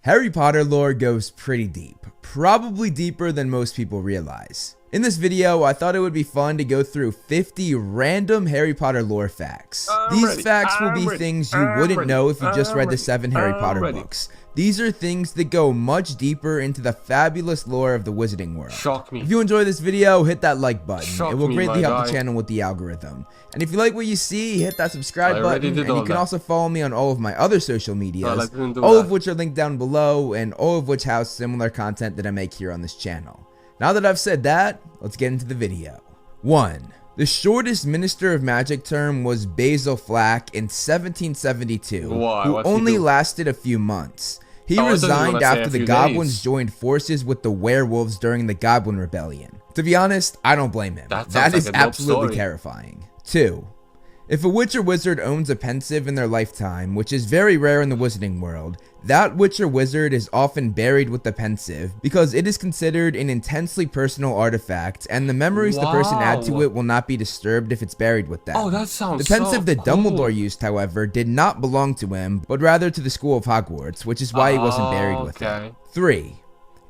Harry Potter lore goes pretty deep, probably deeper than most people realize. In this video, I thought it would be fun to go through 50 random Harry Potter lore facts. These facts will be things you wouldn't know if you just read the 7 Harry Potter books. These are things that go much deeper into the fabulous lore of the Wizarding world. Shock me. If you enjoy this video, hit that like button. Shock it will me, greatly help guy. the channel with the algorithm. And if you like what you see, hit that subscribe button. And you can also follow me on all of my other social medias, all of which are linked down below, and all of which house similar content that I make here on this channel. Now that I've said that, let's get into the video. 1. The shortest Minister of Magic term was Basil Flack in 1772, who only lasted a few months. He resigned after the goblins joined forces with the werewolves during the Goblin Rebellion. To be honest, I don't blame him. That is absolutely terrifying. 2. If a witch or wizard owns a pensive in their lifetime, which is very rare in the wizarding world, that witch or wizard is often buried with the pensive because it is considered an intensely personal artifact, and the memories the person add to it will not be disturbed if it's buried with them. Oh, that sounds The pensive that cool. Dumbledore used, however, did not belong to him, but rather to the school of Hogwarts, which is why he wasn't buried with him. 3.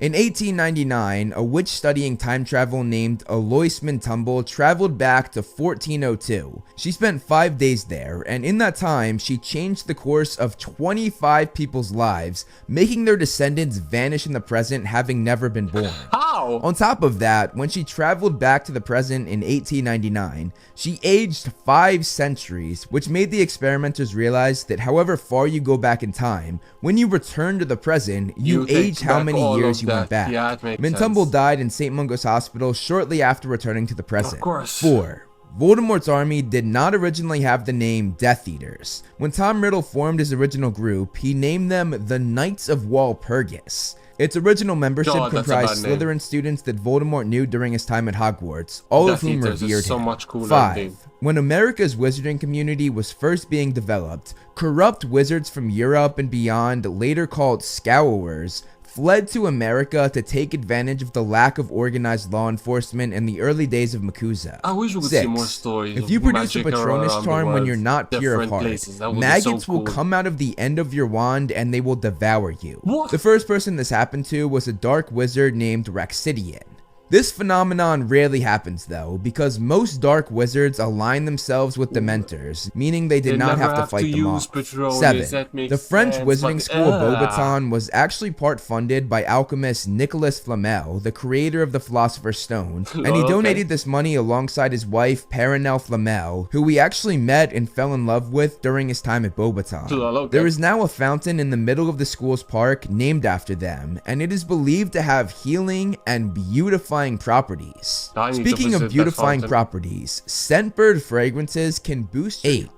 In 1899, a witch studying time travel named Alois Tumble traveled back to 1402. She spent 5 days there, and in that time, she changed the course of 25 people's lives, making their descendants vanish in the present, having never been born. How? On top of that, when she traveled back to the present in 1899, she aged 5 centuries, which made the experimenters realize that however far you go back in time, when you return to the present, you age how many years you went back. Yeah, it makes Mintumble sense. died in St. Mungo's Hospital shortly after returning to the present. Of course. 4. Voldemort's army did not originally have the name Death Eaters. When Tom Riddle formed his original group, he named them the Knights of Walpurgis. Its original membership comprised Slytherin students that Voldemort knew during his time at Hogwarts, all of whom revered him. 5. When America's wizarding community was first being developed, corrupt wizards from Europe and beyond, later called Scowlers, fled to America to take advantage of the lack of organized law enforcement in the early days of MACUSA. I wish we could 6. see more stories. If you produce a Patronus charm when you're not pure of heart, maggots will come out of the end of your wand and they will devour you. What? The first person this happened to was a dark wizard named Raxidian. This phenomenon rarely happens though, because most dark wizards align themselves with Dementors, meaning they did not have to fight them off. 7. The French wizarding school of Beauxbaton was actually part funded by alchemist Nicolas Flamel, the creator of the Philosopher's Stone, and he donated this money alongside his wife Perenelle Flamel, who he actually met and fell in love with during his time at Beauxbaton. There is now a fountain in the middle of the school's park named after them, and it is believed to have healing and beautifying properties. Speaking of beautifying properties, Scentbird fragrances can boost 8.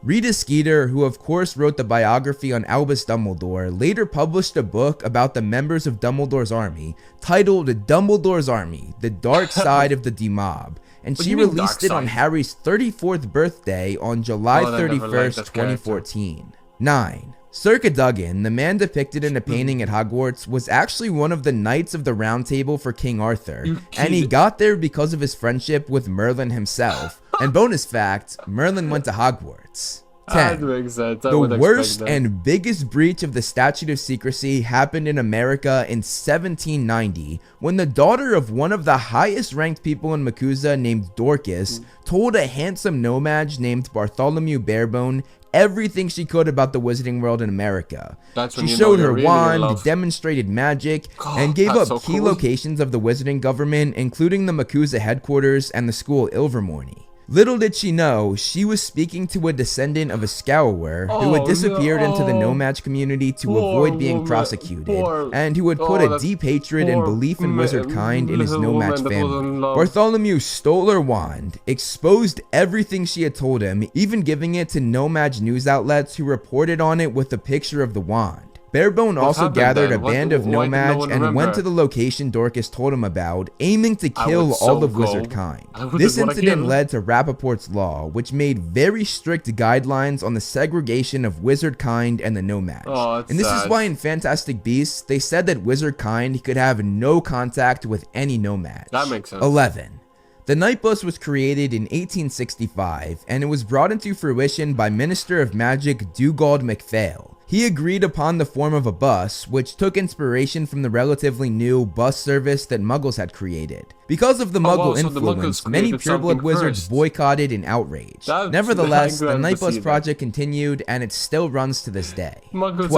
Rita Skeeter, who of course wrote the biography on Albus Dumbledore, later published a book about the members of Dumbledore's army titled Dumbledore's Army: The Dark Side of the Demob, and she released it on Harry's 34th birthday on July 31st, 2014. 9. Sir Cadogan, the man depicted in a painting at Hogwarts, was actually one of the Knights of the Round Table for King Arthur, and he got there because of his friendship with Merlin himself. And bonus fact, Merlin went to Hogwarts. 10. The worst and biggest breach of the statute of secrecy happened in America in 1790, when the daughter of one of the highest ranked people in MACUSA named Dorcas told a handsome nomad named Bartholomew Barebone everything she could about the wizarding world in America. She showed her wand, demonstrated magic, and gave up key locations of the wizarding government, including the MACUSA headquarters and the school Ilvermorny. Little did she know, she was speaking to a descendant of a Scowler who had disappeared into the nomad community to avoid being prosecuted, and who had put a deep hatred and belief in wizard kind in his nomad family. Bartholomew stole her wand, exposed everything she had told him, even giving it to nomad news outlets who reported on it with a picture of the wand. Barebone also gathered a band of nomads and went to the location Dorcas told him about, aiming to kill all of wizard kind. This incident led to Rappaport's Law, which made very strict guidelines on the segregation of wizard kind and the nomads. And this is why in Fantastic Beasts, they said that wizard kind could have no contact with any nomads. That makes sense. 11. The Night Bus was created in 1865, and it was brought into fruition by Minister of Magic Dugald MacPhail. He agreed upon the form of a bus, which took inspiration from the relatively new bus service that Muggles had created. Because of the Muggle influence, many pureblood wizards boycotted in outrage. Nevertheless, the Nightbus project continued, and it still runs to this day. 12.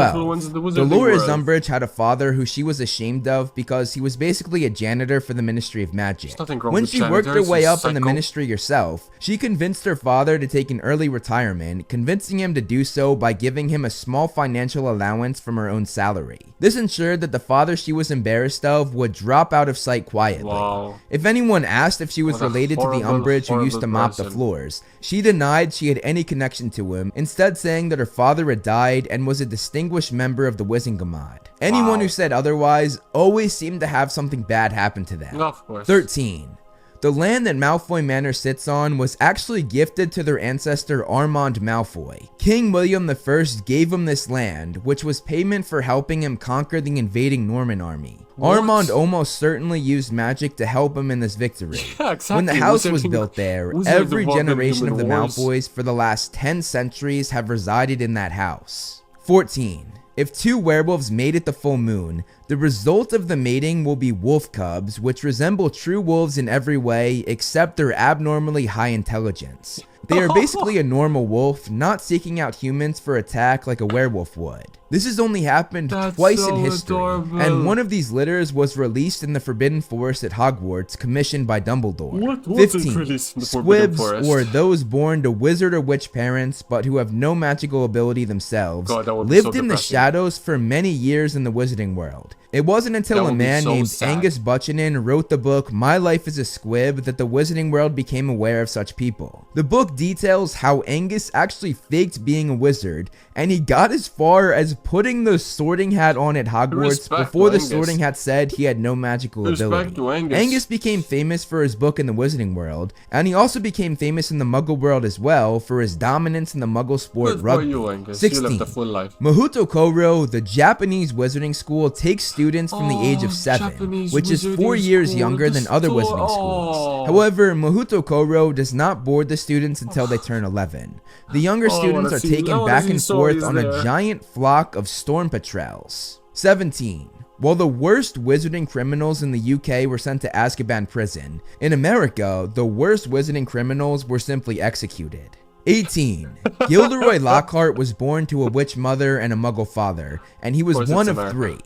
Dolores Umbridge had a father who she was ashamed of because he was basically a janitor for the Ministry of Magic. When she worked her way up in the Ministry herself, she convinced her father to take an early retirement, convincing him to do so by giving him a small financial allowance from her own salary. This ensured that the father she was embarrassed of would drop out of sight quietly. Wow. If anyone asked if she was related to the Umbridge who used to mop the floors, she denied she had any connection to him, instead saying that her father had died and was a distinguished member of the Wizengamot. Anyone who said otherwise always seemed to have something bad happen to them. Of course. 13. The land that Malfoy Manor sits on was actually gifted to their ancestor Armand Malfoy. King William I gave him this land, which was payment for helping him conquer the invading Norman army. What? Armand almost certainly used magic to help him in this victory. Yeah, exactly. When the house was built there, every generation of the Malfoys for the last 10 centuries have resided in that house. 14. If two werewolves mate at the full moon, the result of the mating will be wolf cubs, which resemble true wolves in every way except their abnormally high intelligence. They are basically a normal wolf, not seeking out humans for attack like a werewolf would. This has only happened twice in history, and one of these litters was released in the Forbidden Forest at Hogwarts, commissioned by Dumbledore. 15. Squibs, or those born to wizard or witch parents, but who have no magical ability themselves, lived in the shadows for many years in the wizarding world. It wasn't until a man named Angus Buchanan wrote the book My Life as a Squib that the Wizarding World became aware of such people. The book details how Angus actually faked being a wizard, and he got as far as putting the sorting hat on at Hogwarts before the sorting hat said he had no magical ability. Angus became famous for his book in the Wizarding World, and he also became famous in the Muggle world as well for his dominance in the Muggle sport rugby. 16. Mahuto Koro, the Japanese wizarding school, takes students from the age of 7, which is 4 years younger than other wizarding schools. However, Mahuto Koro does not board the students until they turn 11. The younger students are taken back and forth on a giant flock of storm petrels. 17. While the worst wizarding criminals in the UK were sent to Azkaban prison, in America, the worst wizarding criminals were simply executed. 18. Gilderoy Lockhart was born to a witch mother and a muggle father, and he was one of 3.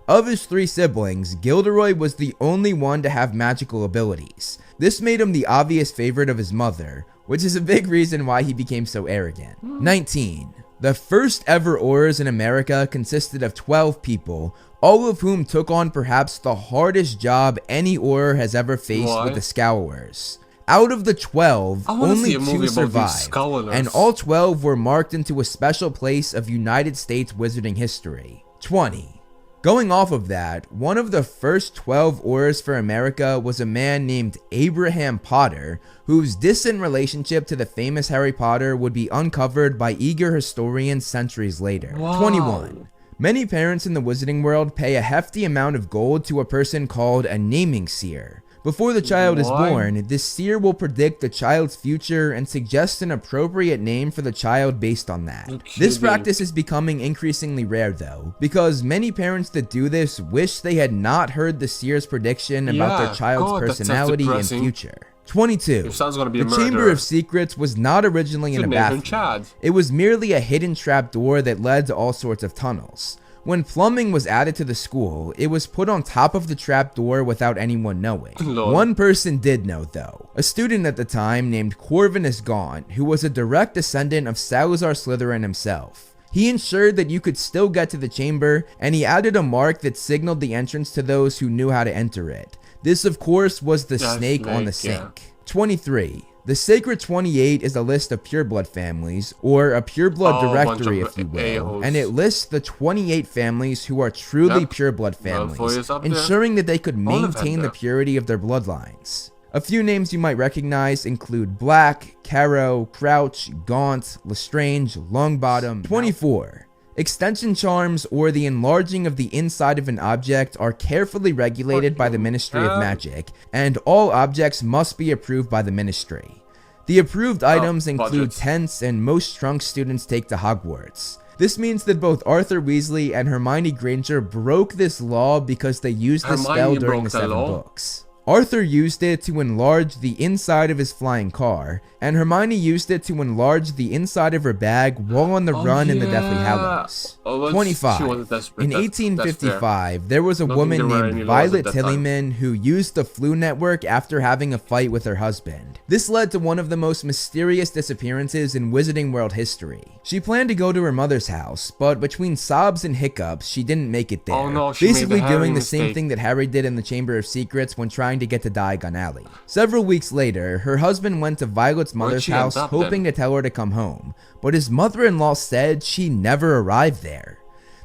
Of his 3 siblings, Gilderoy was the only one to have magical abilities. This made him the obvious favorite of his mother, which is a big reason why he became so arrogant. 19. The first ever Aurors in America consisted of 12 people, all of whom took on perhaps the hardest job any Auror has ever faced with the Scowlers. Out of the 12, only 2 survived, and all 12 were marked into a special place of United States wizarding history. 20. Going off of that, one of the first 12 Aurors for America was a man named Abraham Potter, whose distant relationship to the famous Harry Potter would be uncovered by eager historians centuries later. 21. Many parents in the wizarding world pay a hefty amount of gold to a person called a naming seer. Before the child is born, this seer will predict the child's future and suggest an appropriate name for the child based on that. This practice is becoming increasingly rare though, because many parents that do this wish they had not heard the seer's prediction about their child's personality and future. 22. The Chamber of Secrets was not originally in a bathroom. It was merely a hidden trapdoor that led to all sorts of tunnels. When plumbing was added to the school, it was put on top of the trapdoor without anyone knowing. One person did know though, a student at the time named Corvinus Gaunt, who was a direct descendant of Salazar Slytherin himself. He ensured that you could still get to the chamber, and he added a mark that signaled the entrance to those who knew how to enter it. This of course was the snake on the sink. 23. The Sacred 28 is a list of pureblood families, or a pureblood directory if you will, and it lists the 28 families who are truly pureblood families, ensuring that they could maintain the purity of their bloodlines. A few names you might recognize include Black, Caro, Crouch, Gaunt, Lestrange, Longbottom. 24. Extension charms, or the enlarging of the inside of an object, are carefully regulated by the Ministry of Magic, and all objects must be approved by the Ministry. The approved items include tents and most trunks students take to Hogwarts. This means that both Arthur Weasley and Hermione Granger broke this law because they used the spell during the 7 books. Arthur used it to enlarge the inside of his flying car, and Hermione used it to enlarge the inside of her bag while on the run in the Deathly Hallows. 25. In 1855, there was a woman named Violet Tillyman who used the Flu Network after having a fight with her husband. This led to one of the most mysterious disappearances in Wizarding World history. She planned to go to her mother's house, but between sobs and hiccups, she didn't make it there. Basically doing the same thing that Harry did in the Chamber of Secrets when trying to get to Diagon Alley. Several weeks later, her husband went to Violet's mother's house hoping to tell her to come home, but his mother-in-law said she never arrived there.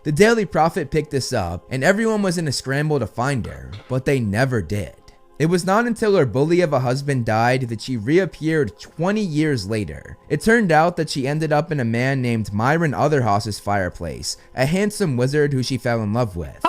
The Daily Prophet picked this up, and everyone was in a scramble to find her, but they never did. It was not until her bully of a husband died that she reappeared 20 years later. It turned out that she ended up in a man named Myron Otherhouse's fireplace, a handsome wizard who she fell in love with.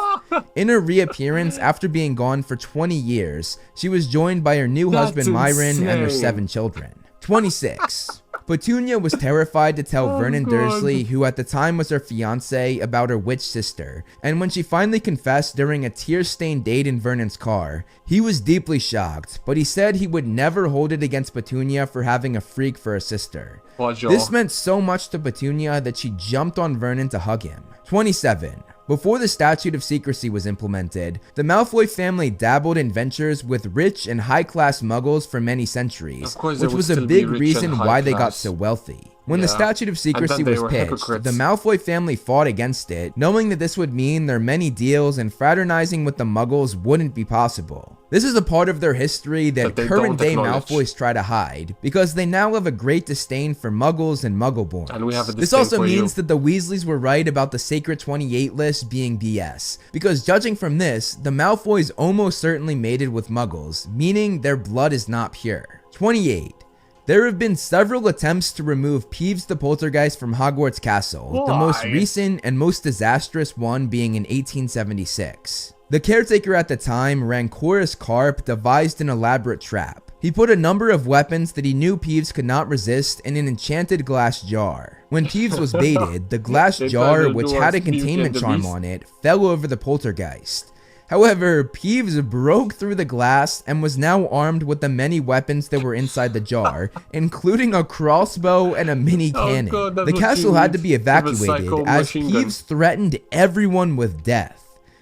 In her reappearance after being gone for 20 years, she was joined by her new husband Myron and their 7 children. 26. Petunia was terrified to tell Vernon Dursley, who at the time was her fiancé, about her witch sister, and when she finally confessed during a tear-stained date in Vernon's car, he was deeply shocked, but he said he would never hold it against Petunia for having a freak for a sister. This meant so much to Petunia that she jumped on Vernon to hug him. 27. Before the Statute of Secrecy was implemented, the Malfoy family dabbled in ventures with rich and high-class muggles for many centuries, which was a big reason why they got so wealthy. When the Statute of Secrecy was pitched, the Malfoy family fought against it, knowing that this would mean their many deals and fraternizing with the muggles wouldn't be possible. This is a part of their history that current-day Malfoys try to hide, because they now have a great disdain for muggles and muggleborns. This also means that the Weasleys were right about the Sacred 28 list being BS, because judging from this, the Malfoys almost certainly mated with muggles, meaning their blood is not pure. 28. There have been several attempts to remove Peeves the Poltergeist from Hogwarts Castle, the most recent and most disastrous one being in 1876. The caretaker at the time, Rancorous Carp, devised an elaborate trap. He put a number of weapons that he knew Peeves could not resist in an enchanted glass jar. When Peeves was baited, the glass jar, which had a containment charm on it, fell over the poltergeist. However, Peeves broke through the glass and was now armed with the many weapons that were inside the jar, including a crossbow and a mini cannon. The castle had to be evacuated as Peeves threatened everyone with death.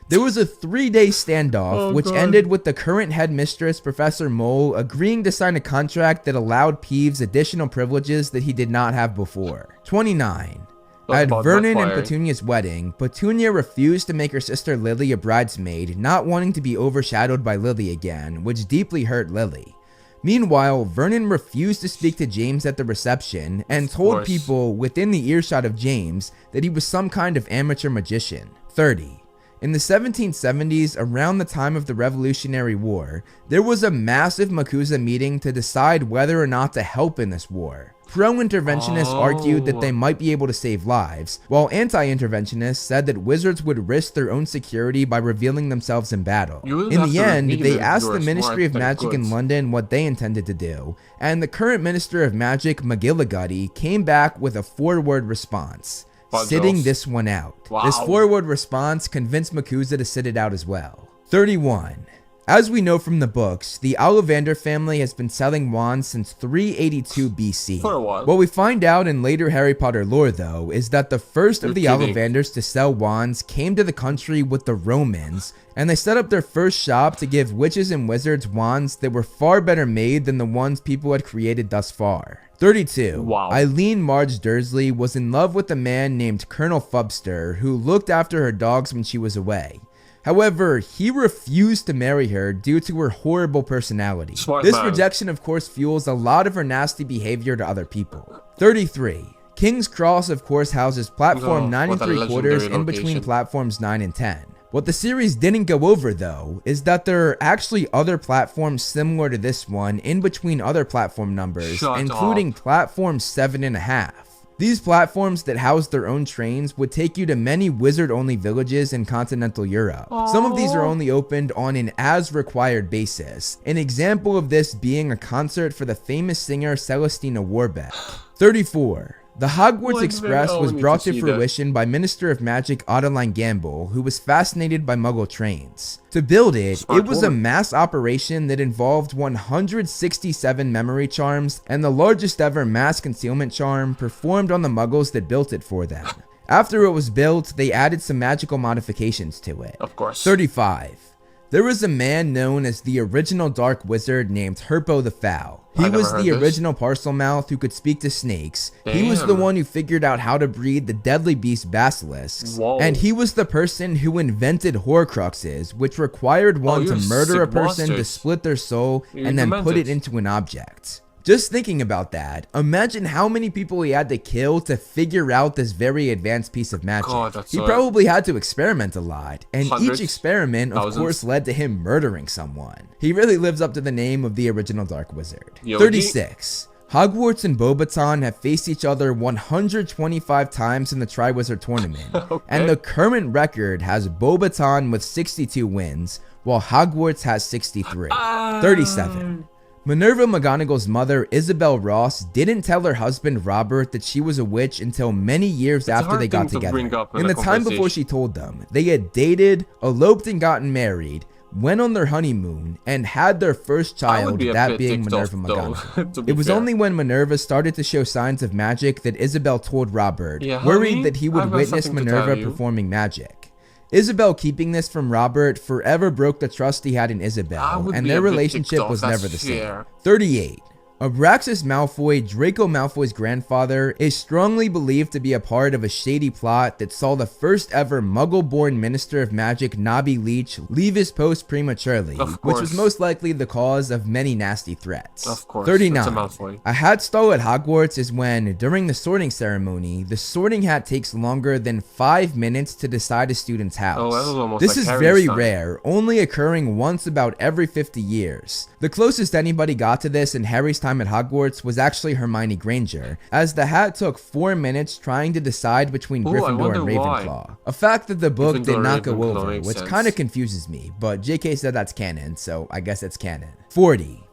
There was a 3-day standoff, which ended with the current headmistress, Professor Mole, agreeing to sign a contract that allowed Peeves additional privileges that he did not have before. 29. At Vernon and Petunia's wedding, Petunia refused to make her sister Lily a bridesmaid, not wanting to be overshadowed by Lily again, which deeply hurt Lily. Meanwhile, Vernon refused to speak to James at the reception and told people within the earshot of James that he was some kind of amateur magician. 30. In the 1770s, around the time of the Revolutionary War, there was a massive MACUSA meeting to decide whether or not to help in this war. Pro-interventionists argued that they might be able to save lives, while anti-interventionists said that wizards would risk their own security by revealing themselves in battle. In the end, they asked the Ministry of Magic in London what they intended to do, and the current Minister of Magic, McGillicuddy, came back with a 4-word response. Sitting this one out. This 4-word response convinced MACUSA to sit it out as well. 31. As we know from the books, the Ollivander family has been selling wands since 382 BC. What we find out in later Harry Potter lore, though, is that the first of the Ollivanders to sell wands came to the country with the Romans, and they set up their first shop to give witches and wizards wands that were far better made than the ones people had created thus far. 32. Eileen Marge Dursley was in love with a man named Colonel Fubster, who looked after her dogs when she was away. However, he refused to marry her due to her horrible personality. This rejection, of course, fuels a lot of her nasty behavior to other people. 33. King's Cross, of course, houses platform 9 3/4 in between platforms 9 and 10. What the series didn't go over, though, is that there are actually other platforms similar to this one in between other platform numbers, including platform 7.5. These platforms that house their own trains would take you to many wizard-only villages in continental Europe. Some of these are only opened on an as-required basis, an example of this being a concert for the famous singer Celestina Warbeck. 34. The Hogwarts Express was brought to fruition by Minister of Magic Adeline Gamble, who was fascinated by Muggle trains. To build it, it was a mass operation that involved 167 memory charms and the largest ever mass concealment charm performed on the Muggles that built it for them. After it was built, they added some magical modifications to it. Of course. 35. There was a man known as the original Dark Wizard named Herpo the Foul. He was the original Parselmouth who could speak to snakes. Damn. He was the one who figured out how to breed the deadly beast basilisks. Whoa. And he was the person who invented Horcruxes, which required one to murder a person to split their soul and then put it into an object. Just thinking about that, imagine how many people he had to kill to figure out this very advanced piece of magic. He probably had to experiment a lot, and each experiment, of course, led to him murdering someone. He really lives up to the name of the original Dark Wizard. 36. Hogwarts and Beauxbaton have faced each other 125 times in the Triwizard Tournament, and the current record has Beauxbaton with 62 wins, while Hogwarts has 63. 37. Minerva McGonagall's mother, Isabel Ross, didn't tell her husband Robert that she was a witch until many years after they got together. In the time before she told them, they had dated, eloped and gotten married, went on their honeymoon, and had their first child, that being Minerva McGonagall. It was only when Minerva started to show signs of magic that Isabel told Robert, worried that he would witness Minerva performing magic. Isabel keeping this from Robert forever broke the trust he had in Isabel, and their relationship was never the same. 38. Abraxas Malfoy, Draco Malfoy's grandfather, is strongly believed to be a part of a shady plot that saw the first ever Muggle-born Minister of Magic, Nobby Leach, leave his post prematurely, which was most likely the cause of many nasty threats. 39. A hat stall at Hogwarts is when, during the sorting ceremony, the sorting hat takes longer than 5 minutes to decide a student's house. This is very rare, only occurring once about every 50 years. The closest anybody got to this in Harry's time at Hogwarts was actually Hermione Granger, as the hat took 4 minutes trying to decide between Gryffindor and Ravenclaw. A fact that the book did not go over, which kind of confuses me, but JK said that's canon, so I guess it's canon. 40.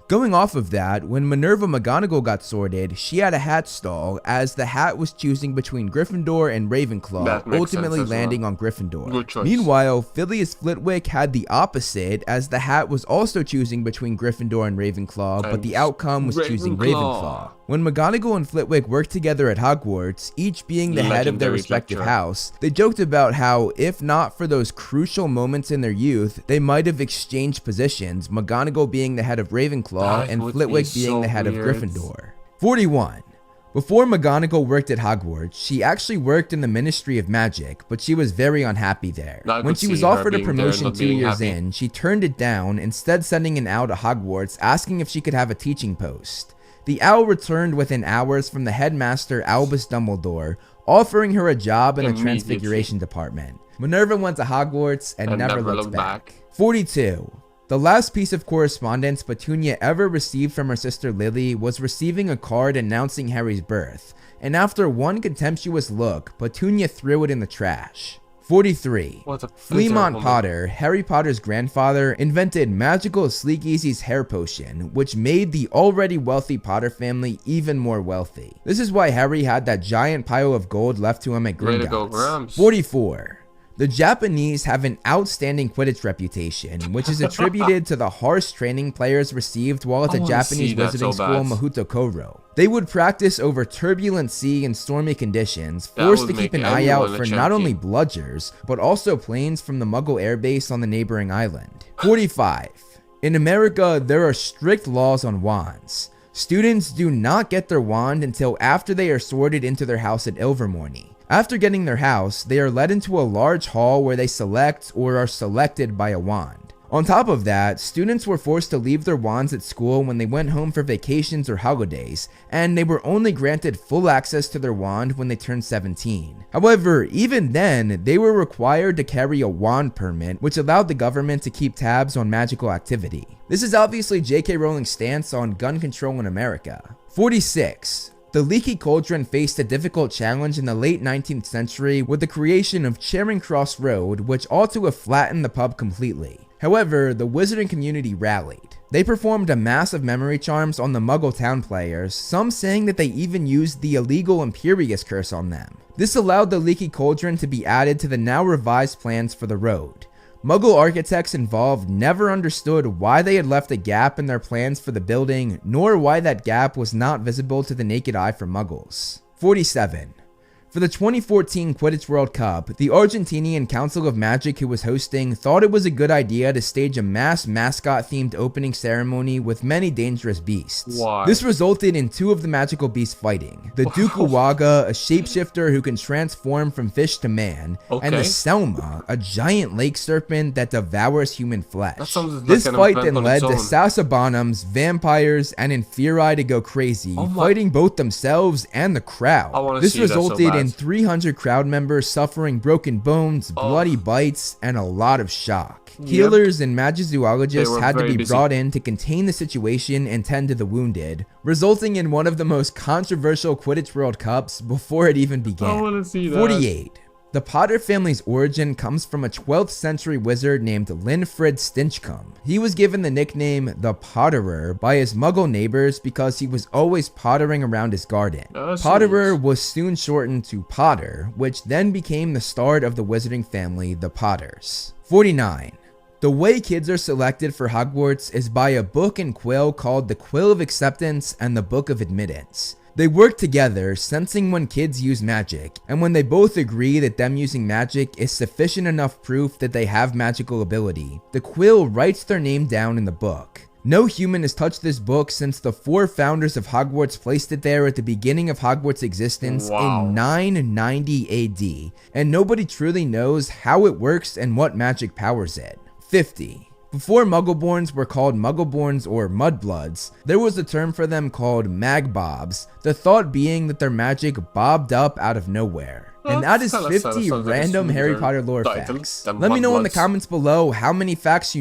Going off of that, when Minerva McGonagall got sorted, she had a hat stall as the hat was choosing between Gryffindor and Ravenclaw, ultimately landing on Gryffindor. Meanwhile, Phileas Flitwick had the opposite as the hat was also choosing between Gryffindor and Ravenclaw, but the outcome was choosing Ravenclaw. When McGonagall and Flitwick worked together at Hogwarts, each being the head of their respective house, they joked about how, if not for those crucial moments in their youth, they might have exchanged positions, McGonagall being the head of Ravenclaw and Flitwick being the head of Gryffindor. 41. Before McGonagall worked at Hogwarts, she actually worked in the Ministry of Magic, but she was very unhappy there. When she was offered a promotion 2 years in, she turned it down, instead sending an owl to Hogwarts asking if she could have a teaching post. The owl returned within hours from the headmaster Albus Dumbledore, offering her a job in the Transfiguration Department. Minerva went to Hogwarts and never looked back. 42. The last piece of correspondence Petunia ever received from her sister Lily was receiving a card announcing Harry's birth, and after one contemptuous look, Petunia threw it in the trash. 43. Fleamont Potter, Harry Potter's grandfather, invented Magical Sleek Easy's hair potion, which made the already wealthy Potter family even more wealthy. This is why Harry had that giant pile of gold left to him at Gringotts. 44. The Japanese have an outstanding Quidditch reputation, which is attributed to the harsh training players received while at the Japanese wizarding school Mahuto Koro. They would practice over turbulent sea and stormy conditions, forced to keep an eye out for not only bludgers, but also planes from the Muggle airbase on the neighboring island. 45. In America, there are strict laws on wands. Students do not get their wand until after they are sorted into their house at Ilvermorny. After getting their house, they are led into a large hall where they select or are selected by a wand. On top of that, students were forced to leave their wands at school when they went home for vacations or holidays, and they were only granted full access to their wand when they turned 17. However, even then, they were required to carry a wand permit, which allowed the government to keep tabs on magical activity. This is obviously J.K. Rowling's stance on gun control in America. 46. The Leaky Cauldron faced a difficult challenge in the late 19th century with the creation of Charing Cross Road, which ought to have flattened the pub completely. However, the wizarding community rallied. They performed a massive memory charms on the Muggle town players, some saying that they even used the illegal Imperious curse on them. This allowed the Leaky Cauldron to be added to the now revised plans for the road. Muggle architects involved never understood why they had left a gap in their plans for the building, nor why that gap was not visible to the naked eye for Muggles. 47. For the 2014 Quidditch World Cup, the Argentinian Council of Magic who was hosting thought it was a good idea to stage a mass mascot-themed opening ceremony with many dangerous beasts. Why? This resulted in 2 of the magical beasts fighting. The Dukuwaga, a shapeshifter who can transform from fish to man, and the Selma, a giant lake serpent that devours human flesh. That sounds like this an fight event then on led its to own. Sasabanums, vampires, and Inferi to go crazy, fighting both themselves and the crowd. This resulted in 300 crowd members suffering broken bones, bloody bites, and a lot of shock. Healers and magizoologists had to be brought in to contain the situation and tend to the wounded, resulting in one of the most controversial Quidditch World Cups before it even began. I want to see that. 48. The Potter family's origin comes from a 12th century wizard named Linfrid Stinchcombe. He was given the nickname the Potterer by his Muggle neighbors because he was always pottering around his garden. Potterer was soon shortened to Potter, which then became the start of the wizarding family, the Potters. 49. The way kids are selected for Hogwarts is by a book and quill called the Quill of Acceptance and the Book of Admittance. They work together, sensing when kids use magic, and when they both agree that them using magic is sufficient enough proof that they have magical ability, the quill writes their name down in the book. No human has touched this book since the 4 founders of Hogwarts placed it there at the beginning of Hogwarts' existence in 990 AD, and nobody truly knows how it works and what magic powers it. 50. Before Muggleborns were called Muggleborns or Mudbloods, there was a term for them called Magbobs, the thought being that their magic bobbed up out of nowhere. And that is 50 random Harry Potter lore facts. Let me know in the comments below how many facts you